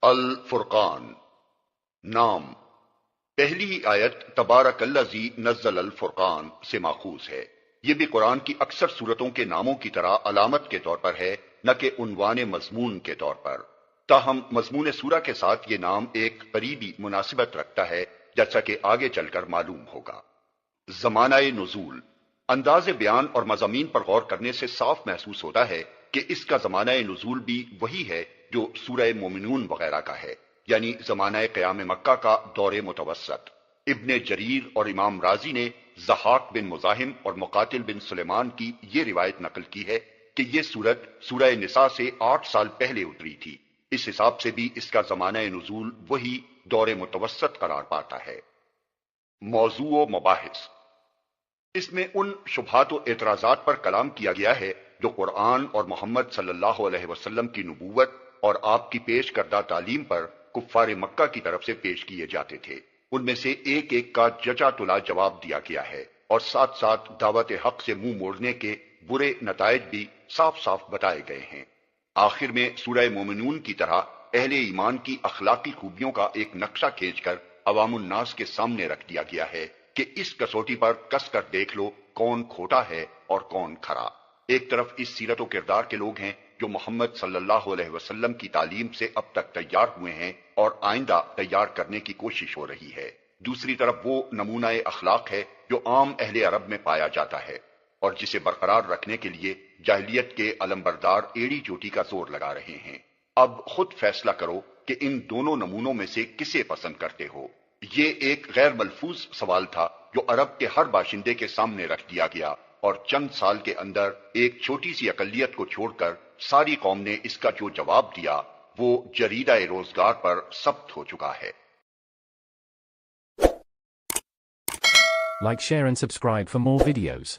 الفرقان نام پہلی ہی آیت تبارک الذی نزل الفرقان سے ماخوذ ہے۔ یہ بھی قرآن کی اکثر سورتوں کے ناموں کی طرح علامت کے طور پر ہے، نہ کہ عنوان مضمون کے طور پر۔ تاہم مضمون سورہ کے ساتھ یہ نام ایک قریبی مناسبت رکھتا ہے، جیسا کہ آگے چل کر معلوم ہوگا۔ زمانہ نزول، انداز بیان اور مضامین پر غور کرنے سے صاف محسوس ہوتا ہے کہ اس کا زمانہ نزول بھی وہی ہے جو سورہ مومنون وغیرہ کا ہے، یعنی زمانہ قیام مکہ کا دور متوسط۔ ابن جریر اور امام رازی نے ضحاک بن مزاحم اور مقاتل بن سلیمان کی یہ روایت نقل کی ہے کہ یہ سورت سورہ نساء سے 8 سال پہلے اتری تھی۔ اس حساب سے بھی اس کا زمانہ نزول وہی دور متوسط قرار پاتا ہے۔ موضوع و مباحث، اس میں ان شبہات و اعتراضات پر کلام کیا گیا ہے جو قرآن اور محمد صلی اللہ علیہ وسلم کی نبوت اور آپ کی پیش کردہ تعلیم پر کفار مکہ کی طرف سے پیش کیے جاتے تھے۔ ان میں سے ایک ایک کا جچا تلا جواب دیا گیا ہے، اور ساتھ ساتھ دعوت حق سے منہ موڑنے کے برے نتائج بھی صاف صاف بتائے گئے ہیں۔ آخر میں سورہ مومنون کی طرح اہل ایمان کی اخلاقی خوبیوں کا ایک نقشہ کھینچ کر عوام الناس کے سامنے رکھ دیا گیا ہے کہ اس کسوٹی پر کس کر دیکھ لو کون کھوٹا ہے اور کون کھرا۔ ایک طرف اس سیرت و کردار کے لوگ ہیں جو محمد صلی اللہ علیہ وسلم کی تعلیم سے اب تک تیار ہوئے ہیں اور آئندہ تیار کرنے کی کوشش ہو رہی ہے۔ دوسری طرف وہ نمونہ اخلاق ہے جو عام اہل عرب میں پایا جاتا ہے اور جسے برقرار رکھنے کے لیے جاہلیت کے علمبردار ایڑی چوٹی کا زور لگا رہے ہیں۔ اب خود فیصلہ کرو کہ ان دونوں نمونوں میں سے کسے پسند کرتے ہو۔ یہ ایک غیر ملفوظ سوال تھا جو عرب کے ہر باشندے کے سامنے رکھ دیا گیا، اور چند سال کے اندر ایک چھوٹی سی اقلیت کو چھوڑ کر ساری قوم نے اس کا جو جواب دیا وہ جریدہ روزگار پر ثبت ہو چکا ہے۔ Like, share and subscribe for more videos.